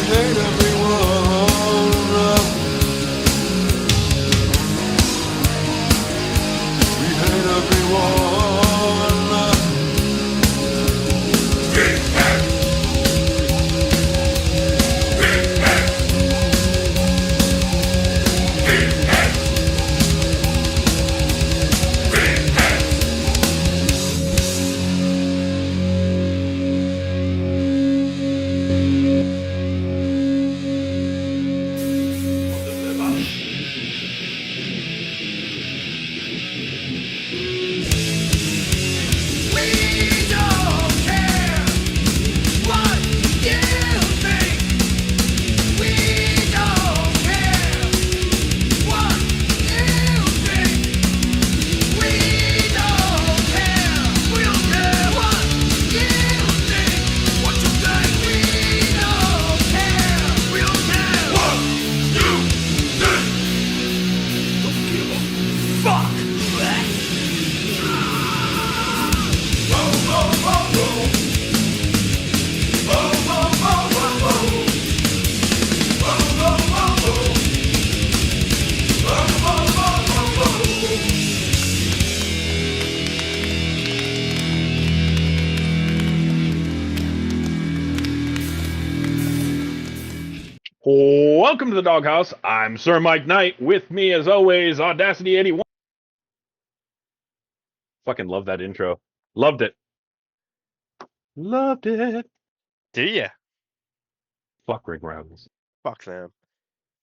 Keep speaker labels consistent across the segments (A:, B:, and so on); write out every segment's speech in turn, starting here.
A: hate everyone. We hate everyone.
B: Welcome to the Doghouse. I'm Sir Mike Knight. With me, as always, Audacity 81. Fucking love that intro. Loved it. Loved it.
C: Do you?
B: Fuck Rick Rounds.
C: Fuck them.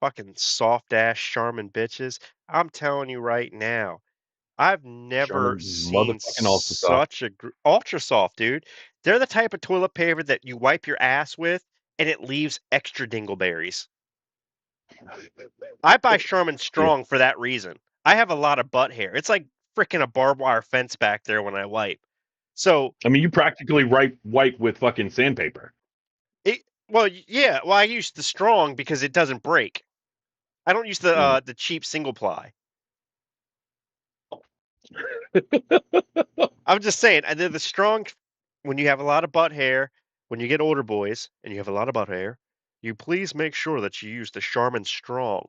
C: Fucking soft ass Charmin bitches. I'm telling you right now, I've never
B: Sherman,
C: seen
B: motherfucking ultra soft.
C: such a ultra soft, dude. They're the type of toilet paper that you wipe your ass with and it leaves extra dingleberries. I buy Charmin Strong for that reason. I have a lot of butt hair. It's like freaking a barbed wire fence back there when I wipe. So,
B: I mean, you practically wipe with fucking sandpaper.
C: yeah. Well, I use the Strong because it doesn't break. I don't use the cheap single ply. I'm just saying, and then the Strong, when you have a lot of butt hair, when you get older, boys, and you have a lot of butt hair, you please make sure that you use the Charmin Strong.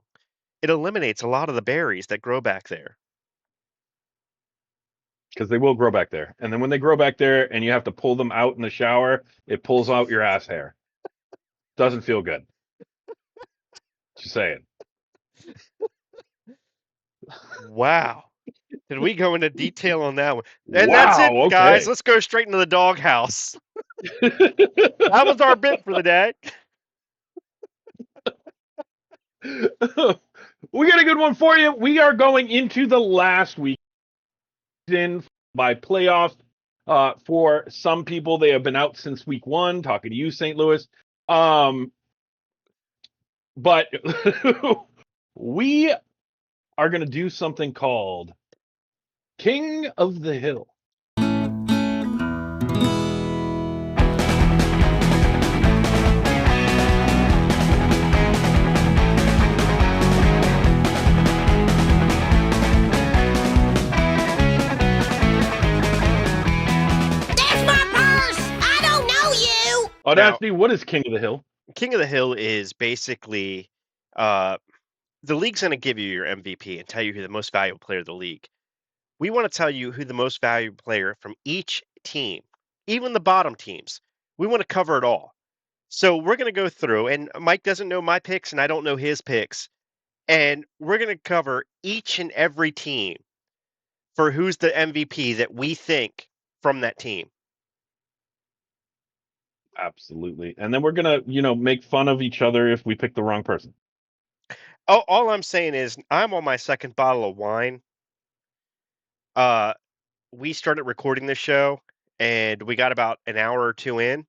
C: It eliminates a lot of the berries that grow back there.
B: Because they will grow back there. And then when they grow back there and you have to pull them out in the shower, it pulls out your ass hair. Doesn't feel good. Just saying.
C: Wow. Did we go into detail on that one? And
B: Wow,
C: that's it,
B: okay.
C: guys. Let's go straight into the Doghouse. That was our bit for the day.
B: We got a good one for you. We are going into the last week in by playoffs. For some people, they have been out since week 1. Talking to you, St. Louis. But we are going to do something called King of the Hill. Audacity, what is King of the Hill?
C: King of the Hill is basically the league's going to give you your MVP and tell you who the most valuable player of the league. We want to tell you who the most valuable player from each team, even the bottom teams. We want to cover it all. So we're going to go through, and Mike doesn't know my picks, and I don't know his picks. And we're going to cover each and every team for who's the MVP that we think from that team.
B: Absolutely. And then we're going to, make fun of each other if we pick the wrong person.
C: Oh, all I'm saying is I'm on my second bottle of wine. We started recording this show, and we got about an hour or two in,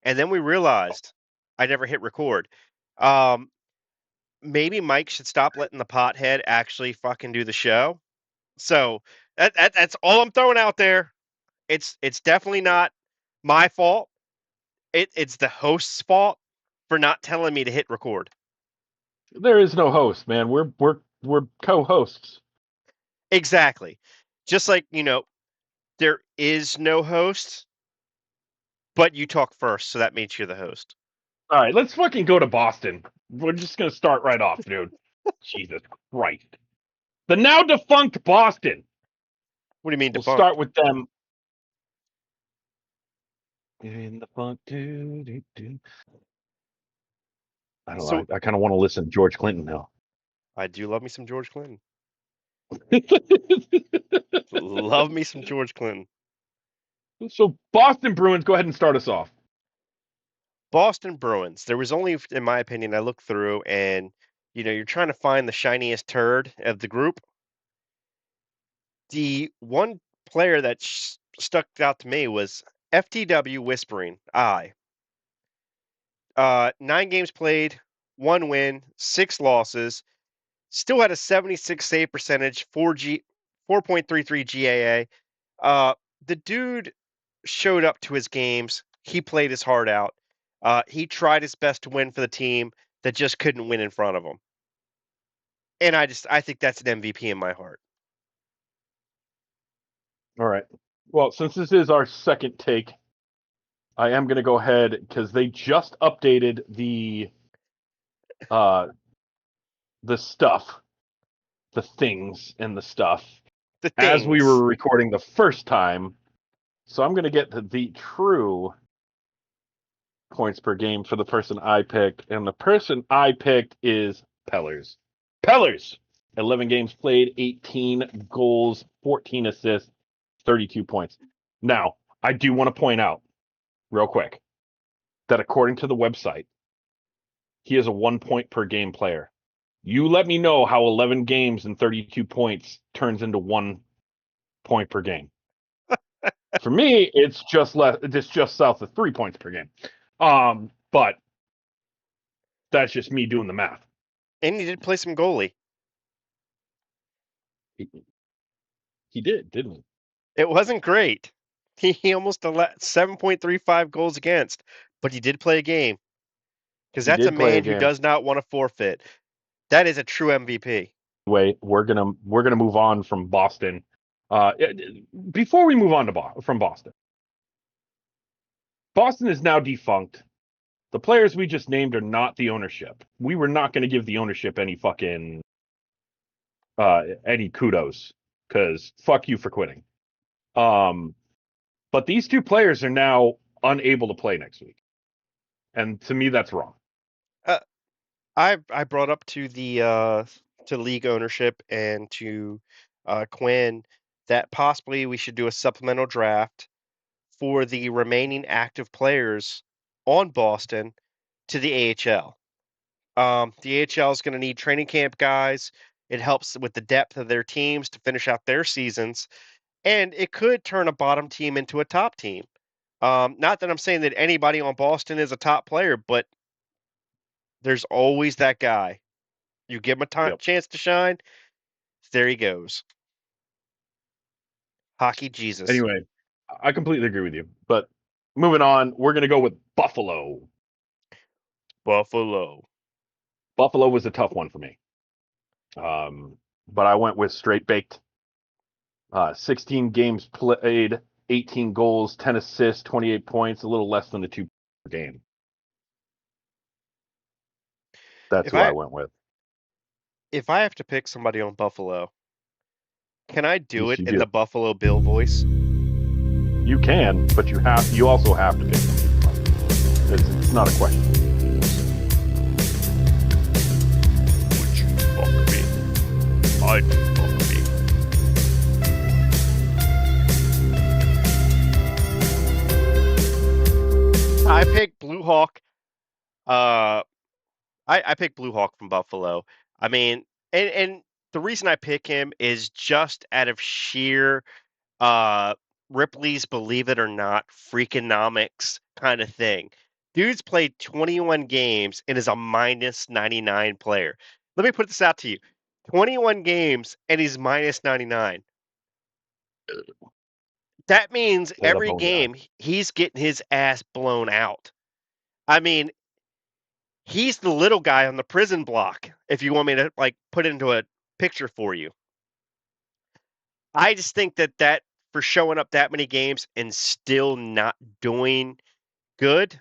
C: and then we realized I never hit record. Maybe Mike should stop letting the pothead actually fucking do the show. So that's all I'm throwing out there. It's definitely not my fault. It's the host's fault for not telling me to hit record.
B: There is no host, man. We're co-hosts.
C: Exactly. Just like, there is no host, but you talk first, so that means you're the host.
B: All right, let's fucking go to Boston. We're just gonna start right off, dude. Jesus Christ. The now defunct Boston.
C: What do you mean
B: We'll
C: defunct?
B: start with them. In the funk, I don't know.
C: So
B: I kind of want to listen to George Clinton now.
C: I do love me some George Clinton. Love me some George Clinton.
B: So Boston Bruins, go ahead and start us off.
C: Boston Bruins. There was only, in my opinion, I looked through and you're trying to find the shiniest turd of the group. The one player that stuck out to me was FTW Whispering I. 9 games played, 1 win, 6 losses. Still had a 76 save percentage, 4.33 GAA. The dude showed up to his games. He played his heart out. He tried his best to win for the team that just couldn't win in front of him. And I think that's an MVP in my heart.
B: All right. Well, since this is our second take, I am going to go ahead because they just updated the stuff, the things and the stuff
C: The
B: as we were
C: things.
B: recording the first time. So I'm going to get the true points per game for the person I picked, and the person I picked is Pellers. Pellers, 11 games played, 18 goals, 14 assists, 32 points. Now, I do want to point out, real quick, that according to the website, he is a 1 point per game player. You let me know how 11 games and 32 points turns into 1 point per game. For me, it's just less. It's just south of 3 points per game. But that's just me doing the math.
C: And he did play some goalie.
B: He did, didn't he?
C: It wasn't great. He almost 7.35 goals against, but he did play a game. Because
B: He
C: that's a
B: did play a
C: man who
B: game.
C: does not want to forfeit. That is a true MVP.
B: Anyway, we're gonna move on from Boston. Before we move on from Boston, Boston is now defunct. The players we just named are not the ownership. We were not going to give the ownership any fucking any kudos because fuck you for quitting. But these two players are now unable to play next week, and to me that's wrong.
C: I brought up to the to league ownership and to Quinn that possibly we should do a supplemental draft for the remaining active players on Boston to the AHL. The AHL is going to need training camp guys. It helps with the depth of their teams to finish out their seasons, and it could turn a bottom team into a top team. Not that I'm saying that anybody on Boston is a top player, but there's always that guy. You give him a
B: Yep.
C: chance to shine, there he goes. Hockey Jesus.
B: Anyway, I completely agree with you. But moving on, we're going to go with Buffalo.
C: Buffalo.
B: Buffalo was a tough one for me. But I went with straight baked. 16 games played, 18 goals, 10 assists, 28 points, a little less than the 2 per game. That's
C: If
B: who I
C: I
B: went with.
C: if I have to pick somebody on Buffalo, can I do
B: Yes,
C: it
B: you
C: in
B: do.
C: the Buffalo Bill voice?
B: You can, but you also have to pick them. It's not a question.
C: Would you fuck me? I'd fuck me. I picked Blue Hawk. I picked Blue Hawk from Buffalo. I mean, and the reason I pick him is just out of sheer Ripley's Believe It or Not freakonomics kind of thing. Dude's played 21 games and is a minus 99 player. Let me put this out to you. 21 games and he's minus 99. That means
B: What a
C: every
B: boneyard.
C: game he's getting his ass blown out. I mean, he's the little guy on the prison block, if you want me to put it into a picture for you. I just think that for showing up that many games and still not doing good,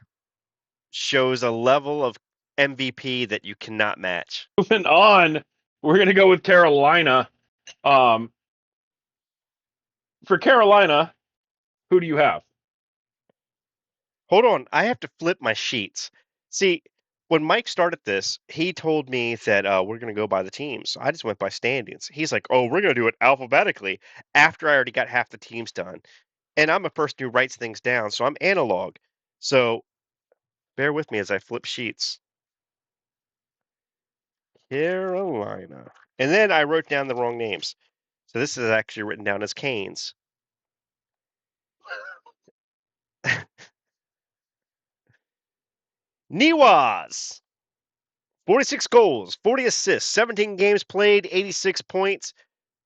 C: shows a level of MVP that you cannot match.
B: Moving on, we're going to go with Carolina. For Carolina, who do you have?
C: Hold on, I have to flip my sheets. See, when Mike started this, he told me that we're going to go by the teams. I just went by standings. He's like, "Oh, we're going to do it alphabetically," after I already got half the teams done. And I'm a person who writes things down, so I'm analog. So bear with me as I flip sheets. Carolina. And then I wrote down the wrong names. So this is actually written down as Canes. Niwas. 46 goals, 40 assists, 17 games played, 86 points.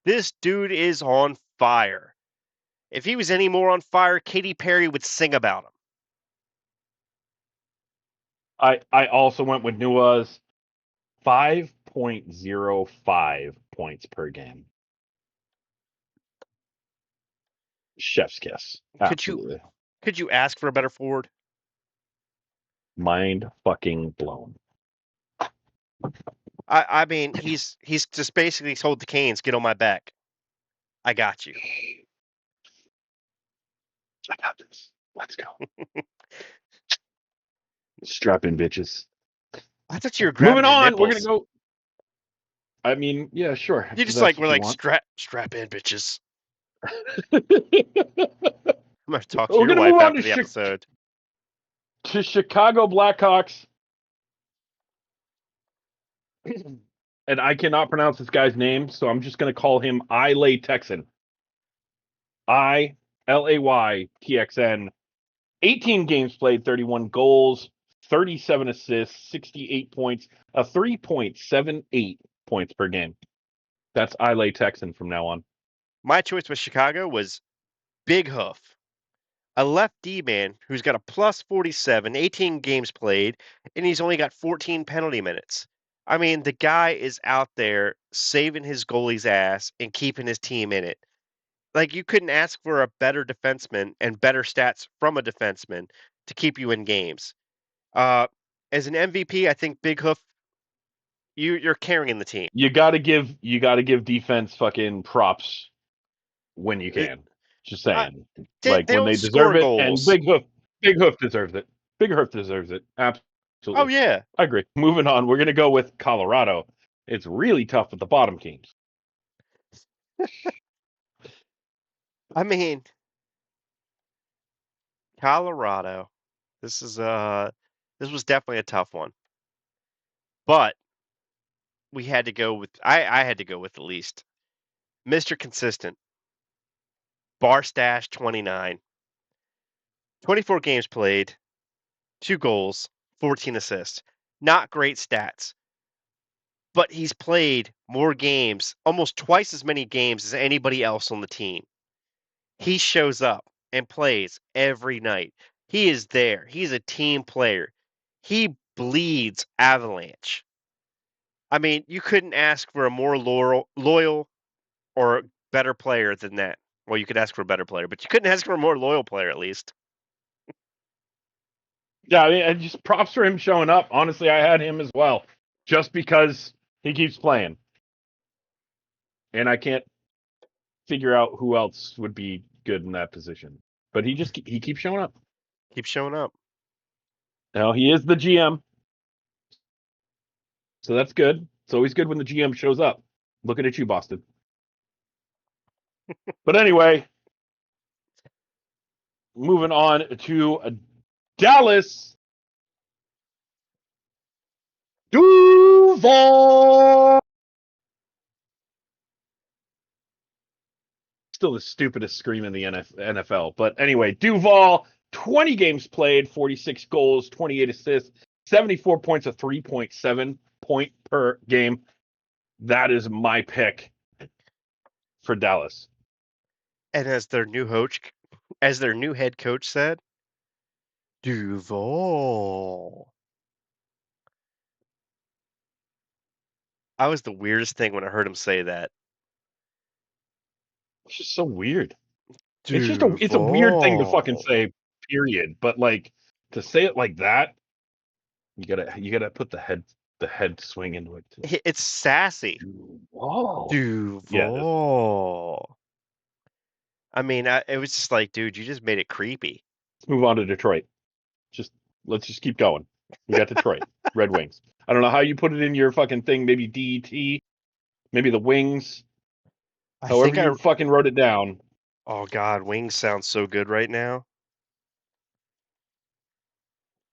C: This dude is on fire. If he was any more on fire, Katy Perry would sing about him.
B: I also went with Nua's 5.05 points per game. Chef's kiss. Absolutely.
C: Could you ask for a better forward?
B: Mind fucking blown.
C: I mean, he's just basically told the Canes, "Get on my back. I got you."
B: I got this. Let's go. Strap in, bitches.
C: I thought you were grabbing
B: Moving on,
C: your
B: we're
C: nipples.
B: gonna go. I mean, yeah, sure.
C: You
B: If
C: just
B: that's
C: we're
B: what you
C: like
B: want.
C: strap in, bitches.
B: We're
C: I'm gonna talk to your
B: gonna
C: wife
B: move on
C: after the episode.
B: to Chicago Blackhawks. And I cannot pronounce this guy's name, so I'm just gonna call him Ilay Texan. ILAYTXN. 18 games played, 31 goals, 37 assists, 68 points, a 3.78 points per game. That's Ilay Texan from now on.
C: My choice with Chicago was Big Hoof, a left D man who's got a plus 47, 18 games played, and he's only got 14 penalty minutes. I mean, the guy is out there saving his goalie's ass and keeping his team in it. Like, you couldn't ask for a better defenseman and better stats from a defenseman to keep you in games. Uh, as an MVP, I think Big Hoof, you're carrying the team.
B: You gotta give defense fucking props when you
C: It,
B: can. Just
C: I,
B: saying.
C: they,
B: Like
C: they
B: when
C: don't
B: they deserve
C: score
B: it, and
C: goals.
B: Big Hoof deserves it. Big Hoof deserves it.
C: Oh,
B: Absolutely.
C: yeah.
B: I agree. Moving on, we're gonna go with Colorado. It's really tough with the bottom teams.
C: I mean, Colorado. This is this was definitely a tough one. But we had to go with I had to go with the least. Mr. Consistent. Barstash 29. 24 games played, 2 goals, 14 assists. Not great stats. But he's played more games, almost twice as many games as anybody else on the team. He shows up and plays every night. He is there. He's a team player. He bleeds Avalanche. I mean, you couldn't ask for a more loyal or better player than that. Well, you could ask for a better player, but you couldn't ask for a more loyal player, at least.
B: Yeah, I mean, and just props for him showing up. Honestly, I had him as well, just because he keeps playing, and I can't figure out who else would be good in that position. But he keeps showing up.
C: Keep showing up.
B: Now he is the GM, so that's good. It's always good when the GM shows up. Looking at you, Boston. But anyway, moving on to Dallas. Duval. Still the stupidest scream in the NFL. But anyway, Duval, 20 games played, 46 goals, 28 assists, 74 points, a 3.7 point per game. That is my pick for Dallas.
C: And as their new head coach said, Duval. I was the weirdest thing when I heard him say that.
B: It's just so weird. It's a weird thing to fucking
C: Duval.
B: say, period. But like to say it like that, You gotta put the head swing into it too.
C: It's sassy.
B: Whoa. Yeah, it is.
C: Duval. I mean, it was just like, dude, you just made it creepy.
B: Let's move on to Detroit. Let's just keep going. We got Detroit Red Wings. I don't know how you put it in your fucking thing. Maybe DET, maybe the Wings.
C: I
B: However
C: think
B: you fucking wrote it down.
C: Oh God, wings sounds so good right now.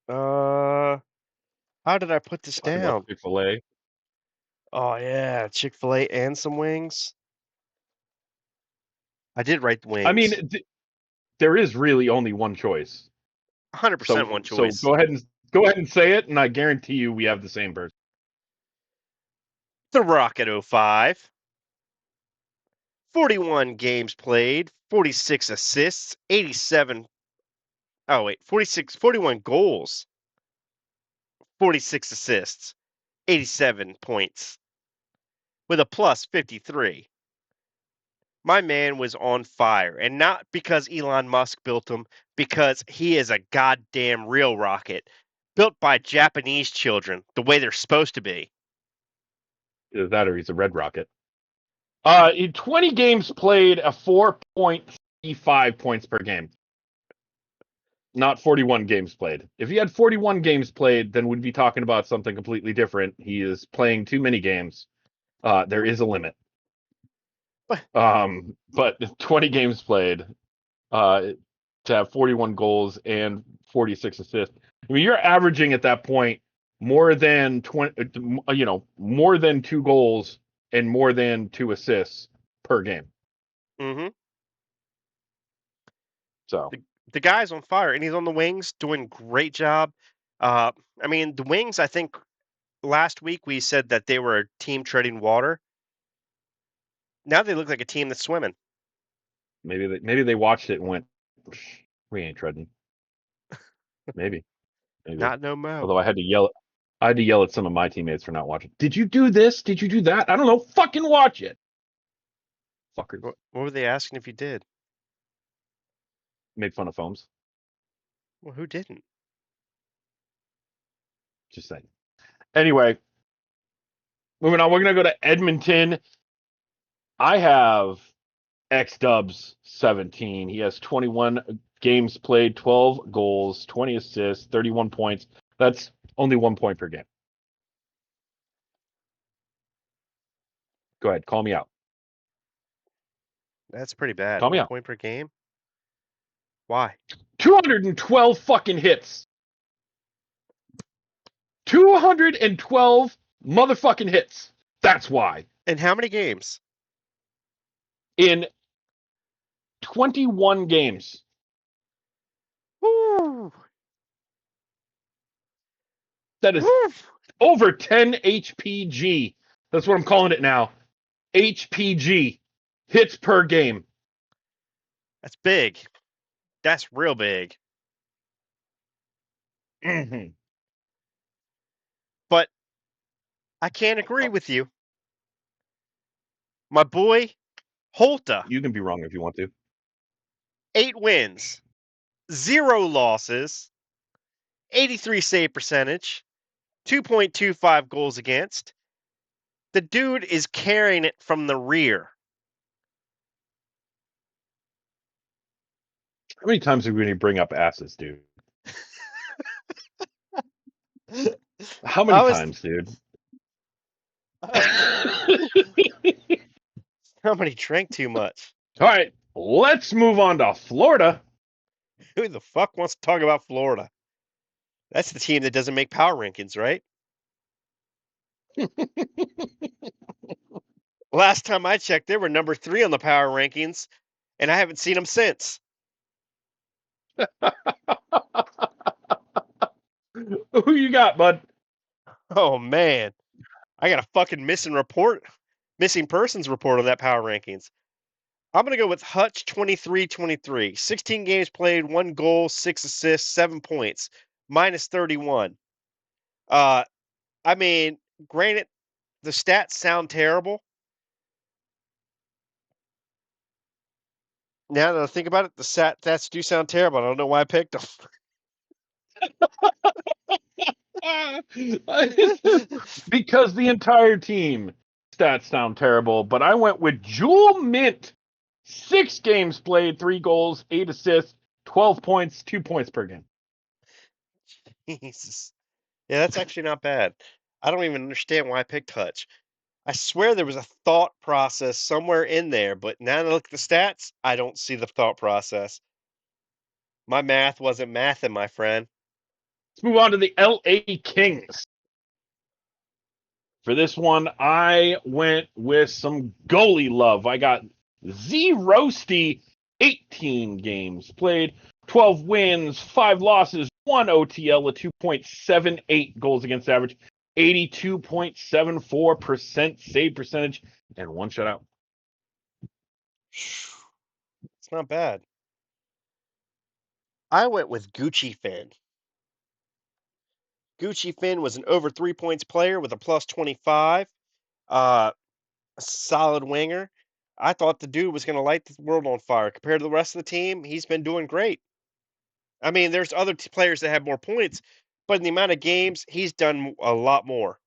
C: How did I put this
B: Talk about
C: down?
B: Chick-fil-A.
C: Oh yeah, Chick-fil-A and some wings. I did write the
B: I mean,
C: wings.
B: there is really only one choice.
C: 100% one
B: So
C: choice.
B: go ahead and say it, and I guarantee you we have the same person.
C: The Rocket 05. 41 games played, 46 assists, 87. Oh wait, 41 goals, 46 assists, 87 points with a plus 53. My man was on fire, and not because Elon Musk built him, because he is a goddamn real rocket, built by Japanese children the way they're supposed to be.
B: Either that or he's a Red Rocket. In 20 games played, a 4.35 points per game. Not 41 games played. If he had 41 games played, then we'd be talking about something completely different. He is playing too many games. There is a limit. But 20 games played, to have 41 goals and 46 assists. I mean, you're averaging at that point more than 20, more than 2 goals and more than 2 assists per game.
C: Mm-hmm.
B: So
C: The guy's on fire, and he's on the wings, doing great job. I mean, the wings. I think last week we said that they were a team treading water. Now they look like a team that's swimming.
B: maybe they watched it and went, we ain't treading. Maybe.
C: Not no mo.
B: Although I had to yell at some of my teammates for not watching. Did you do this? Did you do that? I don't know. Fucking watch it. Fuckers.
C: What were they asking if you did?
B: Made fun of foams.
C: Well, who didn't?
B: Just saying. Anyway, moving on. We're going to go to Edmonton. I have X Dubs 17. He has 21 games played, 12 goals, 20 assists, 31 points. That's only 1 point per game. Go ahead. Call me out.
C: That's pretty bad.
B: Call me
C: 1
B: out.
C: point per game? Why?
B: 212 fucking hits. 212 motherfucking hits. That's why.
C: And how many games?
B: In 21 games.
C: Woo!
B: That is over 10 HPG. That's what I'm calling it now. HPG. Hits per game.
C: That's big. That's real big.
B: Mm-hmm.
C: But I can't agree with you. My boy, Holta.
B: You can be wrong if you want to.
C: 8 wins, 0 losses, 83 save percentage, 2.25 goals against. The dude is carrying it from the rear.
B: How many times are we going to bring up asses, dude? How many times, dude?
C: Somebody drank too much.
B: All right, let's move on to Florida.
C: Who the fuck wants to talk about Florida? That's the team that doesn't make power rankings, right? Last time I checked, they were number 3 on the power rankings, and I haven't seen them since.
B: Who you got, bud?
C: Oh man, I got a fucking missing persons report on that power rankings. I'm gonna go with Hutch 23-23. 16 games played, 1 goal, 6 assists, 7 points, minus 31. I mean, granted, the stats sound terrible. Now that I think about it, the stats do sound terrible. I don't know why I picked them.
B: Because the entire team stats sound terrible, but I went with Jewel Mint. 6 games played, 3 goals, 8 assists, 12 points, 2 points per game.
C: Jesus. Yeah, that's actually not bad. I don't even understand why I picked Hutch. I swear there was a thought process somewhere in there, but now that I look at the stats, I don't see the thought process. My math wasn't mathing, my friend.
B: Let's move on to the LA Kings. For this one, I went with some goalie love. I got Z Roasty, 18 games played, 12 wins, 5 losses, 1 OTL, a 2.78 goals against average, 82.74% save percentage, and 1 shutout.
C: It's not bad. I went with Gucci Finn. Gucci Finn was an over 3 points player with a plus 25. A solid winger. I thought the dude was going to light the world on fire. Compared to the rest of the team, he's been doing great. I mean, there's other players that have more points, but in the amount of games, he's done a lot more.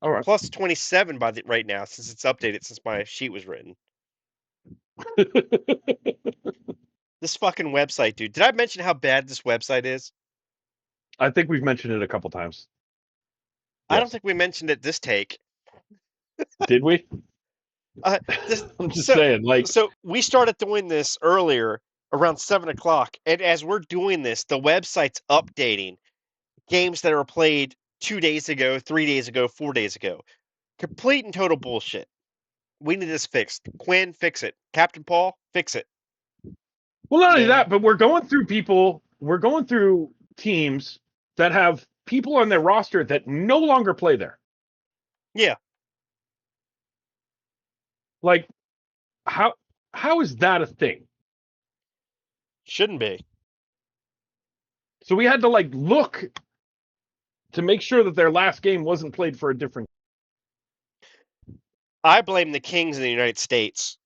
B: All right.
C: Plus 27 right now, since it's updated since my sheet was written. This fucking website, dude. Did I mention how bad this website is?
B: I think we've mentioned it a couple times.
C: I don't think we mentioned it this take.
B: Did we?
C: This,
B: I'm just saying, like.
C: So we started doing this earlier around 7 o'clock, and as we're doing this, the website's updating games that are played 2 days ago, 3 days ago, 4 days ago. Complete and total bullshit. We need this fixed. Quinn, fix it. Captain Paul, fix it.
B: Well, not only that, but we're going through teams that have people on their roster that no longer play there.
C: Yeah.
B: Like, how is that a thing?
C: Shouldn't be.
B: So we had to look to make sure that their last game wasn't played for a different.
C: I blame the Kings in the United States.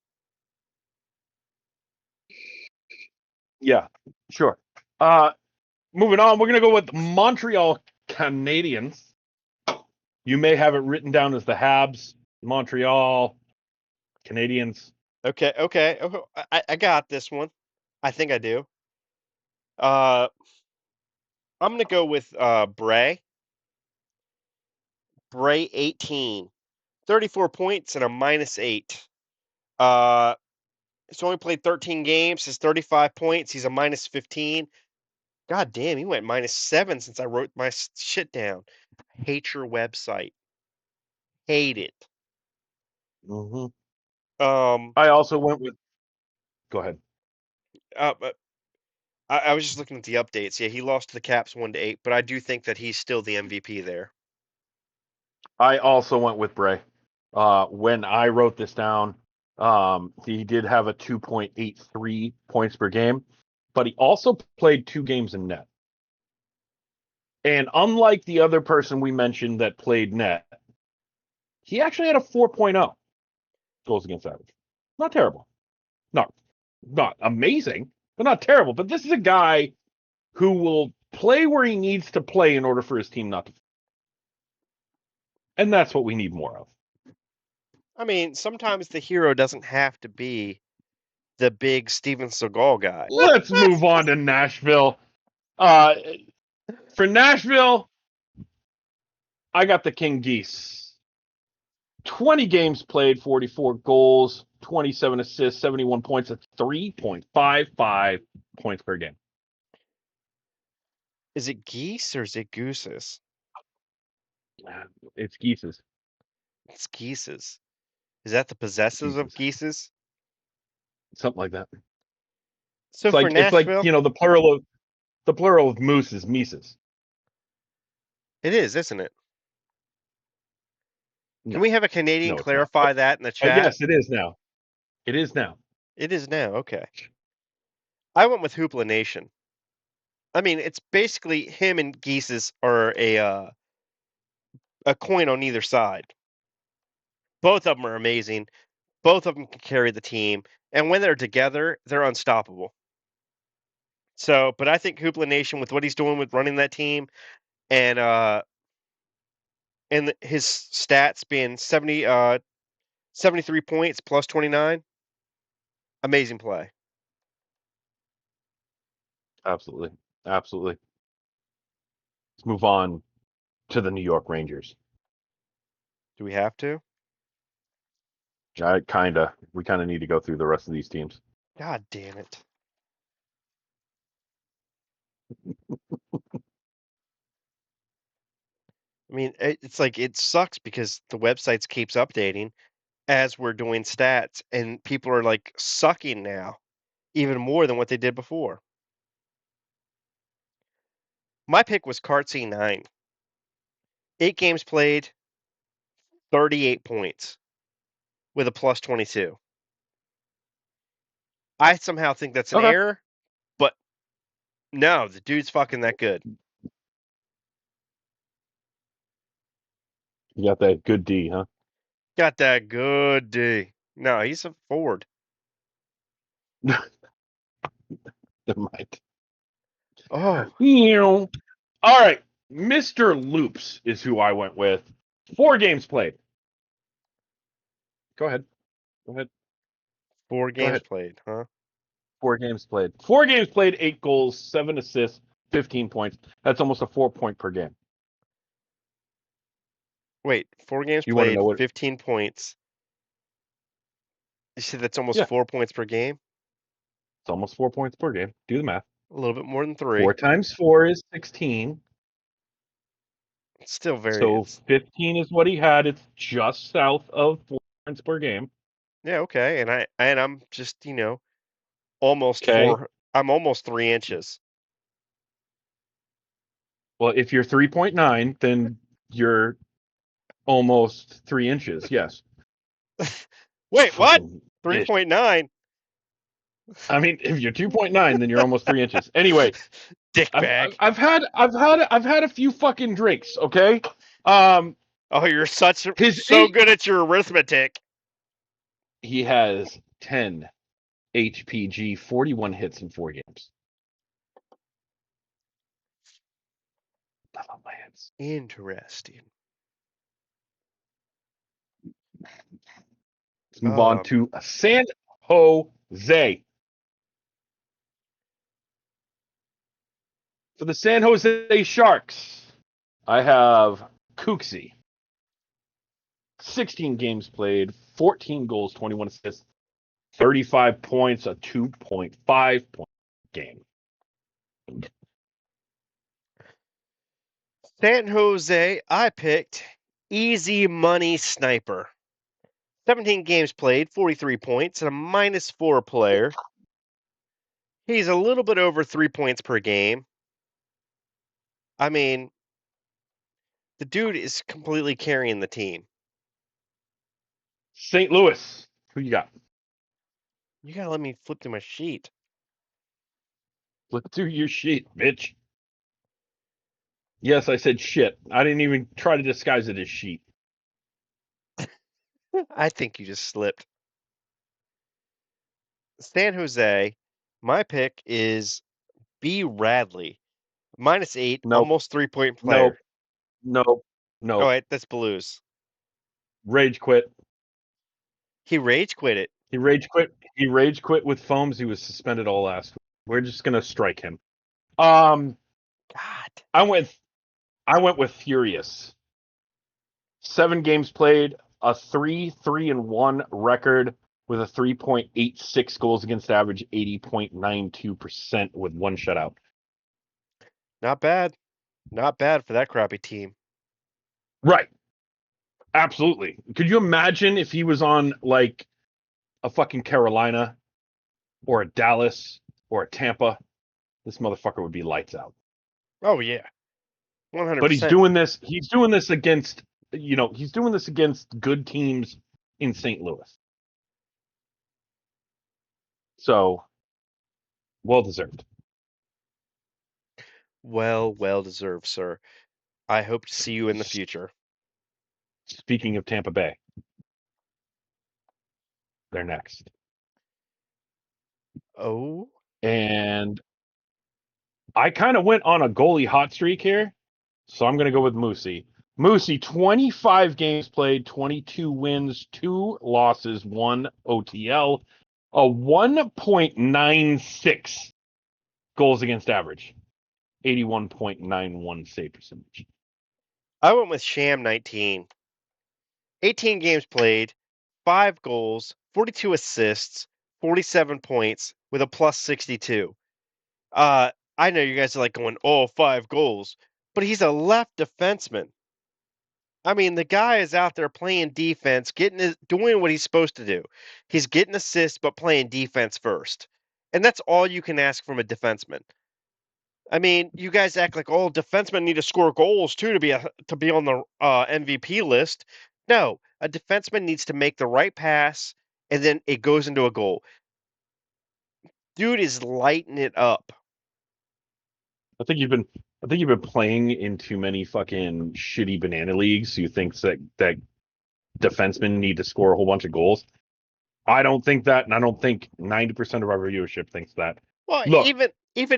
B: Yeah, sure. Moving on, we're gonna go with Montreal Canadiens. You may have it written down as the Habs, Montreal Canadiens.
C: Okay. Oh, I got this one. I think I do. I'm gonna go with Bray. Bray 18. 34 points and a -8. He's only played 13 games. He's 35 points. He's a -15. God damn, he went -7 since I wrote my shit down. Hate your website. Hate it.
B: Mm-hmm.
C: Um,
B: I also went with. Go ahead.
C: but I was just looking at the updates. Yeah, he lost to the Caps 1-8, but I do think that he's still the MVP there.
B: I also went with Bray. When I wrote this down, he did have a 2.83 points per game, but he also played 2 games in net. And unlike the other person we mentioned that played net, he actually had a 4.0 goals against average. Not terrible. Not amazing, but not terrible. But this is a guy who will play where he needs to play in order for his team not to. And that's what we need more of.
C: I mean, sometimes the hero doesn't have to be the big Steven Seagal guy.
B: Let's move on to Nashville. For Nashville, I got the King Geese. 20 games played, 44 goals, 27 assists, 71 points at 3.55 points per game.
C: Is it geese or is it gooses?
B: It's Geese's.
C: It's geeses. Is that the possessives of geeses?
B: Something like that.
C: So for Nashville,
B: the plural of moose is Mises.
C: it is, isn't it? Can we have a Canadian clarify that in the chat?
B: Yes, it is now. It is now.
C: It is now. Okay. I went with Hoopla Nation. I mean, it's basically him and Geese's are a coin on either side. Both of them are amazing. Both of them can carry the team, and when they're together, they're unstoppable. So, but I think Hoopla Nation, with what he's doing with running that team, and his stats being 73 points plus 29, amazing play.
B: Absolutely. Absolutely. Let's move on to the New York Rangers.
C: Do we have to?
B: We kind of need to go through the rest of these teams.
C: God damn it. I mean, it's like it sucks because the website keeps updating as we're doing stats, and people are like sucking now even more than what they did before. My pick was Cartsy 9. 8 games played, 38 points with a plus 22. I somehow think that's an
B: Okay.
C: error, but no, the dude's fucking that good.
B: You got that good D, huh?
C: Got that good D. No, he's a forward.
B: Never mind.
C: Oh,
B: All right. Mr. Loops is who I went with. 4 games played. Go ahead. Go ahead.
C: 4 games played, huh?
B: 4 games played. 4 games played, 8 goals, 7 assists, 15 points. That's almost a 4-point per game.
C: Wait, 4 games
B: You want to
C: played,
B: know what?
C: 15 points. You said that's almost
B: Yeah,
C: 4 points per game?
B: it's almost 4 points per game. Do the math.
C: A little bit more than
B: 4
C: 3.
B: times 4 is 16.
C: It's still very,
B: So 15 is what he had. It's just south of 4 points per game.
C: yeah, okay. And I'm just, almost
B: Okay.
C: 4. I'm almost 3 inches.
B: Well, if you're 3.9, then you're almost 3 inches. Yes.
C: Wait, what?
B: Fucking bitch.
C: 3.9?
B: I mean, if you're 2.9, then you're almost 3 inches. Anyway,
C: Dickbag.
B: I've had a few fucking drinks. Okay. Um,
C: Oh, you're
B: his
C: so
B: eight.
C: good at your arithmetic.
B: He has 10 HPG, 41 hits in 4 games. I love my hits.
C: Interesting.
B: Let's move on to San Jose. For the San Jose Sharks, I have Cooksey. 16 games played, 14 goals, 21 assists, 35 points, a 2.5 point game.
C: San Jose, I picked Easy Money Sniper. 17 games played, 43 points, and a -4 player. He's a little bit over 3 points per game. I mean, the dude is completely carrying the team.
B: St. Louis, who you got?
C: You gotta let me flip through my sheet.
B: Flip through your sheet, bitch. Yes, I said shit. I didn't even try to disguise it as sheet.
C: I think you just slipped. San Jose, my pick is B. Radley. -8,
B: Nope,
C: almost 3-point
B: nope,
C: player.
B: nope,
C: Oh,
B: nope.
C: wait, that's Blues.
B: Rage quit.
C: He rage quit it.
B: He rage quit. He rage quit with foams. He was suspended all last week. We're just gonna strike him. Um,
C: God.
B: I went with Furious. 7 games played, a 3-3-1 record with a 3.86 goals against average, 80.92% with 1 shutout.
C: Not bad. Not bad for that crappy team.
B: Right. Absolutely. Could you imagine if he was on like a fucking Carolina or a Dallas or a Tampa? This motherfucker would be lights out.
C: Oh, yeah.
B: But he's
C: 100%.
B: doing this. He's doing this against, he's doing this against good teams in St. Louis. So, well deserved.
C: Well deserved, sir. I hope to see you in the future.
B: Speaking of Tampa Bay, they're next.
C: Oh,
B: And I kind of went on a goalie hot streak here, so I'm going to go with Moosey. Moosey, 25 games played, 22 wins, 2 losses, 1 OTL, a 1.96 goals against average, 81.91 save percentage.
C: I went with Sham 19. 18 games played, 5 goals, 42 assists, 47 points with a plus 62. I know you guys are like going, oh, 5 goals, but he's a left defenseman. I mean, the guy is out there playing defense, doing what he's supposed to do. He's getting assists, but playing defense first. And that's all you can ask from a defenseman. I mean, you guys act like, oh, defensemen need to score goals too to be on the MVP list. No, a defenseman needs to make the right pass, and then it goes into a goal. Dude is lighting it up.
B: I think you've been playing in too many fucking shitty banana leagues who thinks that defensemen need to score a whole bunch of goals. I don't think that, and I don't think 90% of our viewership thinks that.
C: Well,
B: Look,
C: even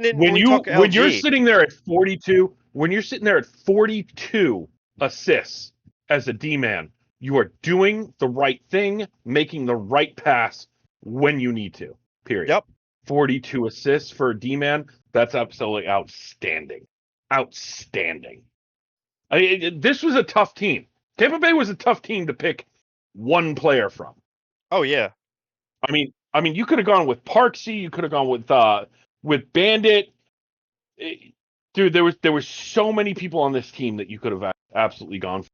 C: when
B: when
C: we talk
B: you're
C: LG,
B: sitting there at 42, when you're sitting there at 42 assists as a D-man, you are doing the right thing, making the right pass when you need to. Period.
C: yep,
B: 42 assists for a D-man, that's absolutely outstanding. Outstanding. This was a tough team. Tampa Bay was a tough team to pick one player from.
C: oh yeah,
B: I mean, you could have gone with Parksy, you could have gone with Bandit. Dude, there was so many people on this team that you could have absolutely gone for.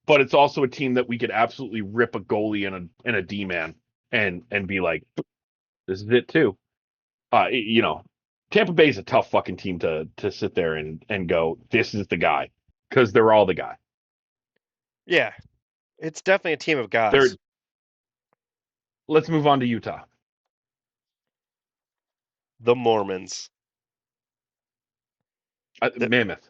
B: But it's also a team that we could absolutely rip a goalie and a D-man and be like, this is it too. Tampa Bay's a tough fucking team to sit there and go, this is the guy, because they're all the guy.
C: yeah. It's definitely a team of
B: They're
C: guys.
B: Let's move on to Utah.
C: The Mormons.
B: Mammoth.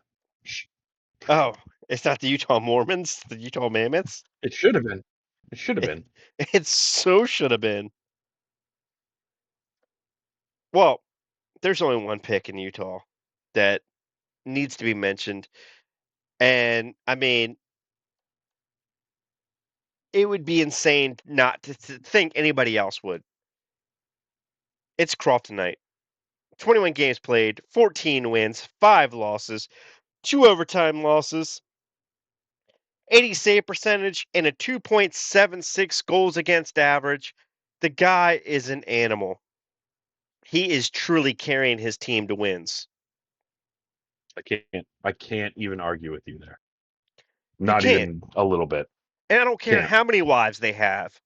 C: Oh, it's not the Utah Mormons, the Utah Mammoths.
B: It should have been. It should have been.
C: It so should have been. Well, there's only one pick in Utah that needs to be mentioned. And I mean, it would be insane not to think anybody else would. It's Crofton Knight. 21 games played, 14 wins, 5 losses, 2 overtime losses, 80 save percentage, and a 2.76 goals against average. The guy is an animal. He is truly carrying his team to wins.
B: I can't even argue with you there.
C: You
B: Not
C: can't.
B: even a little bit.
C: And I don't care
B: Can't.
C: how many wives they have.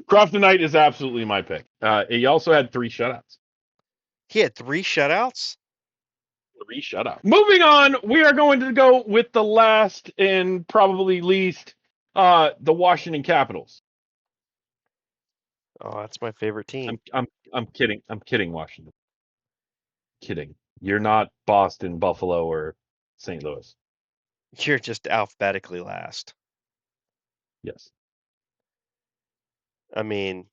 B: Crofton Knight is absolutely my pick. He also had 3 shutouts.
C: He had 3 shutouts?
B: 3 shutouts. Moving on, we are going to go with the last and probably least, the Washington Capitals.
C: Oh, that's my favorite team.
B: I'm kidding. I'm kidding, Washington. Kidding. You're not Boston, Buffalo, or St. Louis.
C: You're just alphabetically last.
B: Yes.
C: I mean,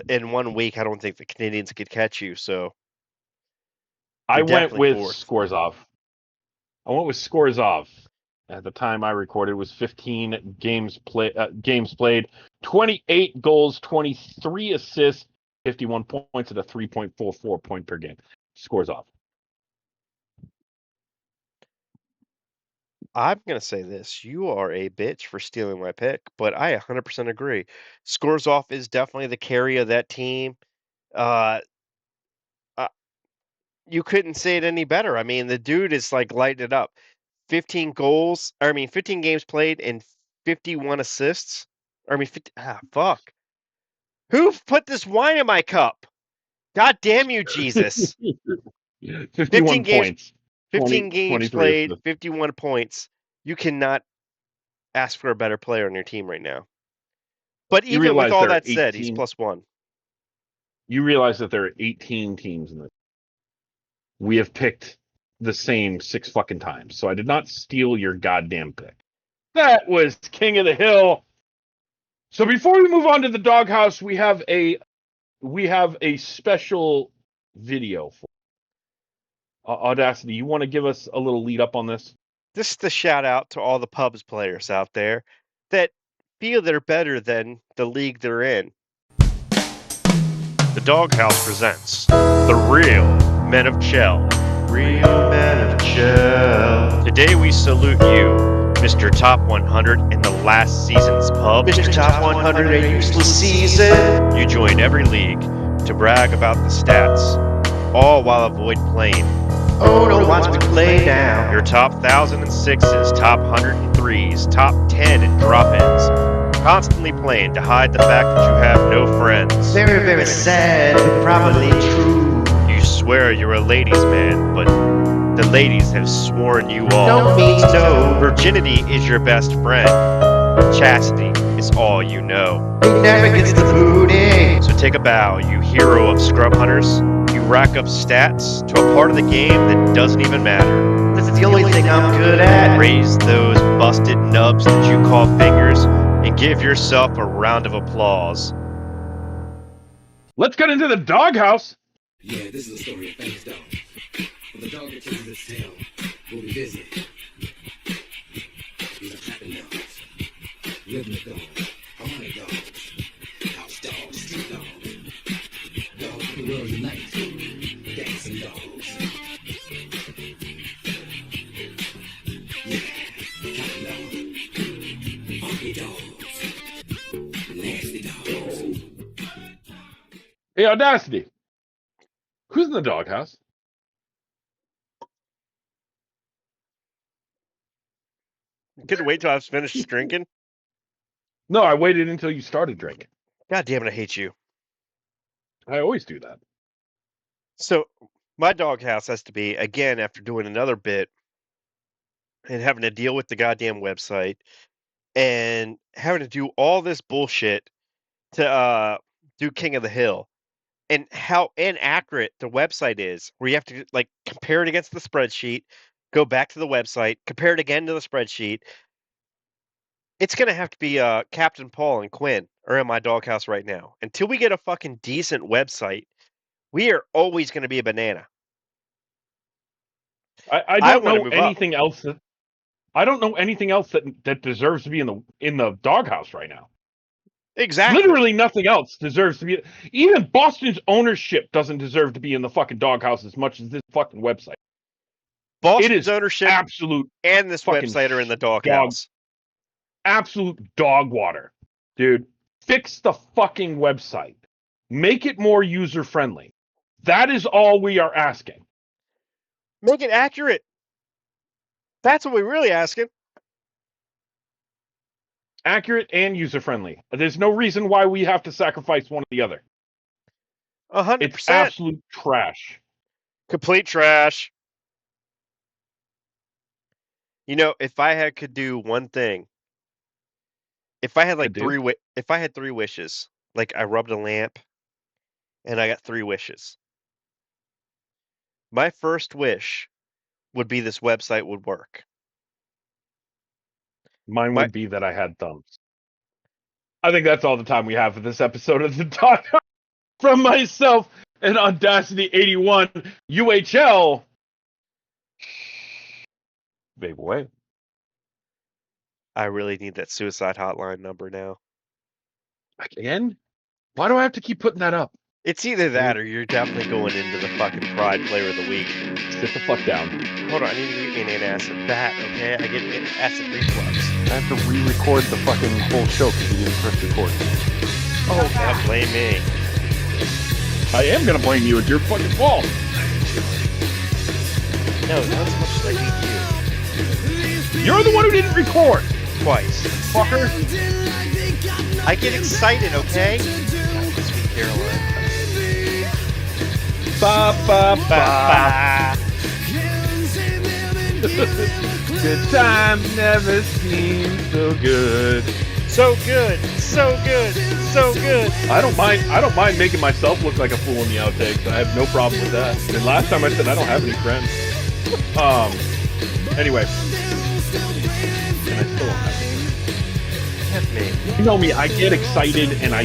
C: in 1 week, I don't think the Canadians could catch you, so
B: I went with
C: forced.
B: Skorzov. At the time I recorded, was 15 games played, 28 goals, 23 assists, 51 points at a 3.44 point per game. Skorzov.
C: I'm going to say this. You are a bitch for stealing my pick, but I 100% agree. Skorzov is definitely the carry of that team. Uh, you couldn't say it any better. I mean, the dude is like lighting it up. 15 games played and 51 assists. Fuck. Who put this wine in my cup? God damn you, Jesus.
B: 51 points.
C: 15 games played,
B: assists.
C: 51 points. You cannot ask for a better player on your team right now. But even with all that said, he's +1.
B: You realize that there are 18 teams in this. We have picked the same 6 fucking times. So I did not steal your goddamn pick. That was King of the Hill, So before we move on to the Doghouse, we have a special video for Audacity. You want to give us a little lead up on this?
C: This is the shout out to all the pubs players out there that feel they're better than the league they're in. The Doghouse presents The Real Men of Chell. Real Men of Chell. Today we salute you, Mr. Top 100 in the last season's pub.
A: Mr. Top 100, a useless season.
C: You join every league to brag about the stats, all while avoid playing.
A: Oh no, watch me play now.
C: Your top 1006s, top 103s, top 10 in drop-ins. Constantly playing to hide the fact that you have no friends.
A: Very, very sad, but probably true.
C: You swear you're a ladies' man, but the ladies have sworn you all.
A: No means no.
C: Virginity is your best friend. Chastity is all you know.
A: He never gets the booty.
C: So take a bow, you hero of scrub hunters. You rack up stats to a part of the game that doesn't even matter.
A: This is the only thing I'm good at.
C: Raise those busted nubs that you call fingers and give yourself a round of applause.
B: Let's get into the Doghouse.
D: Yeah, this is a story of famous dog. When the dog that tells this tale will be busy. These are clapping dogs, rhythmic dogs, harmonic dogs, house dogs, street dogs, dogs of the world unite, dancing dogs. Yeah, clapping dogs, funky dogs, nasty dogs.
B: Hey, Audacity. Who's in the Doghouse?
C: Couldn't wait till I was finished drinking.
B: No, I waited until you started drinking.
C: God damn it, I hate you.
B: I always do that.
C: So, my Doghouse has to be, again, after doing another bit and having to deal with the goddamn website and having to do all this bullshit to do King of the Hill. And how inaccurate the website is, where you have to like compare it against the spreadsheet, go back to the website, compare it again to the spreadsheet. It's gonna have to be Captain Paul and Quinn are in my Doghouse right now. Until we get a fucking decent website, we are always gonna be a banana.
B: I don't know anything else that I don't know anything else that deserves to be in the Doghouse right now.
C: Exactly.
B: Literally nothing else deserves to be. Even Boston's ownership doesn't deserve to be in the fucking Doghouse as much as this fucking website.
C: Boston's ownership
B: absolute
C: and this website are in the Doghouse.
B: Absolute dog water. Dude, fix the fucking website. Make it more user-friendly. That is all we are asking.
C: Make it accurate. That's what we're really asking.
B: Accurate and user-friendly. There's no reason why we have to sacrifice one or the other.
C: 100%.
B: It's absolute trash.
C: Complete trash. You know, if I could do one thing, if I had like three wishes, like I rubbed a lamp and I got 3 wishes. My first wish would be this website would work.
B: Mine would be that I had thumbs. I think that's all the time we have for this episode of the Talk. From myself and Audacity 81 UHL. Babe away.
C: I really need that suicide hotline number now.
B: Again? Why do I have to keep putting that up?
C: It's either that or you're definitely going into the fucking Pride Player of the Week.
B: Sit the fuck down.
C: Hold on, I need to get me an antacid. That, okay? I get an acid reflux.
B: I have to re-record the fucking whole show because you didn't press record.
C: Oh, don't blame me.
B: I am gonna blame you. It's your fucking fault.
C: No, not as much as I hate you.
B: You're the one who didn't record.
C: Twice.
B: Fucker.
C: I get excited, okay? Sweet Caroline.
B: Ba ba ba. Good time never seemed so good.
C: So good, so good, so good.
B: I don't mind making myself look like a fool in the outtakes. I have no problem with that. And last time I said I don't have any friends. Anyway. And I still don't have any.
C: Hit me.
B: You know me, I get excited and I